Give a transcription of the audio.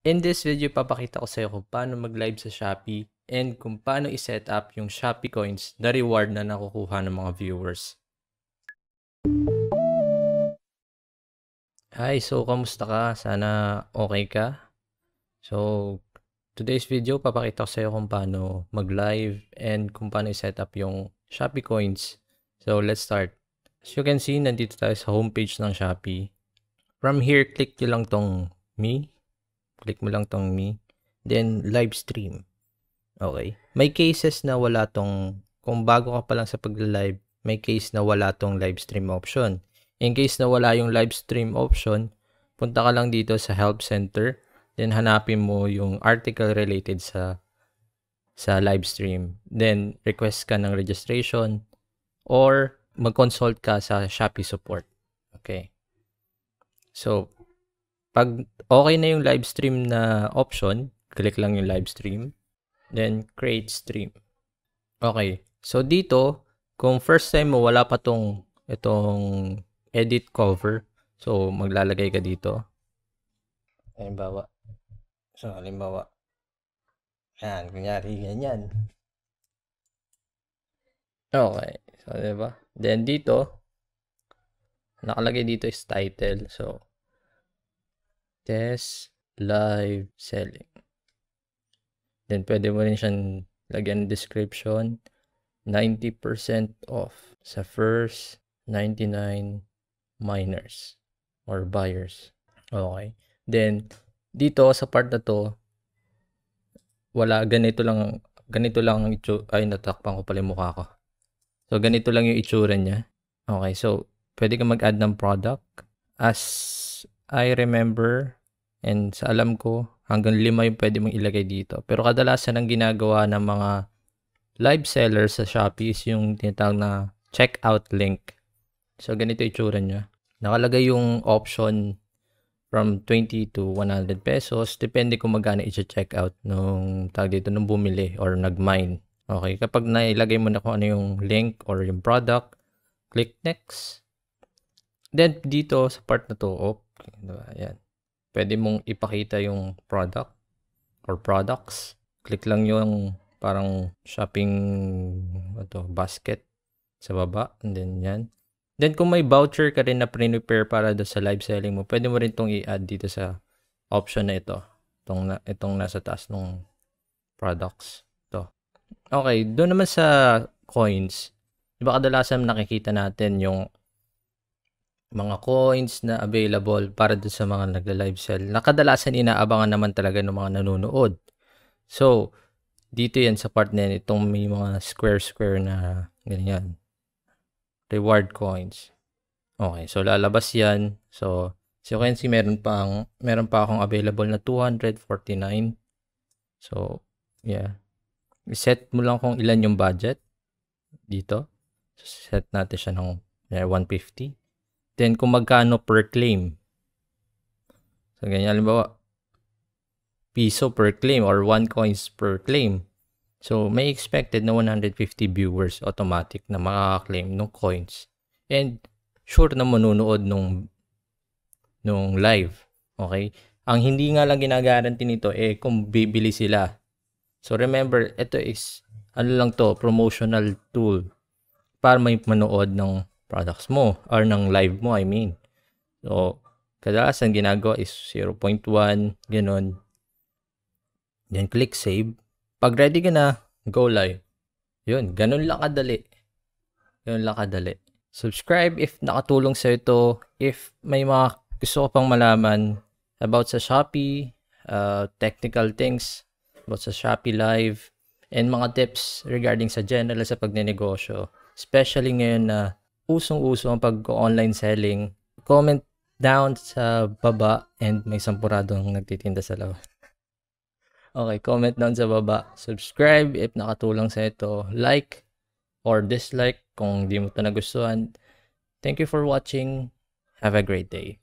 In this video, papakita ko sa iyo kung paano mag-live sa Shopee and kung paano i-set up yung Shopee Coins na reward na nakukuha ng mga viewers. Hi, so kamusta ka? Sana okay ka? So, today's video, papakita ko sa iyo kung paano mag-live and kung paano i-set up yung Shopee Coins. So, let's start. As you can see, nandito tayo sa homepage ng Shopee. From here, click nyo lang tong Me. Click mo lang tong Me. Then, live stream. Okay. May cases na wala tong, kung bago ka pa lang sa pag-live, may case na wala tong live stream option. In case na wala yung live stream option, punta ka lang dito sa Help Center. Then, hanapin mo yung article related sa live stream. Then, request ka ng registration or mag-consult ka sa Shopee support. Okay. So, pag okay na yung live stream na option, click lang yung live stream. Then, create stream. Okay. So, dito, kung first time mo, wala pa itong edit cover. So, maglalagay ka dito. Halimbawa. So, halimbawa. Yan, kunyari, ganyan. Okay. So, diba? Then, dito, nakalagay dito is title. So, test live selling. Then, pwede mo rin siyang lagyan ng description. 90% off sa first 99 miners or buyers. Okay. Then, dito sa part na to, wala, ganito lang ang itsura. Ay, natakpan ko pala yung mukha ko. So, ganito lang yung itsura niya. Okay, so, pwede ka mag-add ng product. As I remember, and sa alam ko, hanggang 5 yung pwede mong ilagay dito. Pero kadalasan ang ginagawa ng mga live sellers sa Shopee is yung tinatawag na checkout link. So, ganito yung itsura niya. Nakalagay yung option from 20 to 100 pesos. Depende kung magkano i-checkout nung bumili or nag-mine. Okay, kapag nailagay mo na kung ano yung link or yung product, click next. Then, dito sa part na to, diba? Ayan. Pwede mong ipakita yung product or products. Click lang yung parang shopping basket sa baba. And then, yan. Then, kung may voucher ka rin na prepare para sa live selling mo, pwede mo rin itong i-add dito sa option na ito. Itong nasa taas ng products. Okay, doon naman sa coins, di ba kadalasan nakikita natin yung mga coins na available para doon sa mga nagla-live sell. Nakadalasan inaabangan naman talaga ng mga nanonood. So, dito yan sa part na yan, itong may mga square na ganyan. Reward coins. Okay, so lalabas yan. So, as you can see, meron pa akong available na 249. So, yeah. Set mo lang kung ilan yung budget dito. So, set natin siya ng 150. Then, kung magkano per claim. So, ganyan. Halimbawa, piso per claim or 1 coins per claim. So, may expected na 150 viewers automatic na makaka-claim ng coins. And, sure na manunood nung live. Okay? Ang hindi nga lang ginagaranti nito kung bibili sila. So, remember, ito is, promotional tool para may manood ng products mo or ng live mo, I mean. So, kadalasan ginagawa is 0.1, ganun. Then, click save. Pag ready ka na, go live. Yun, ganun lang kadali. Subscribe if nakatulong sa ito. If may mga gusto ko pang malaman about sa Shopee, technical things, about sa Shopee Live, and mga tips regarding sa general sa pagnenegosyo. Especially ngayon na usong-uso ang pag-online selling. Comment down sa baba and may sampuradong nagtitinda sa labas. Okay, comment down sa baba. Subscribe if nakatulong sa ito. Like or dislike kung di mo ito nagustuhan. Thank you for watching. Have a great day.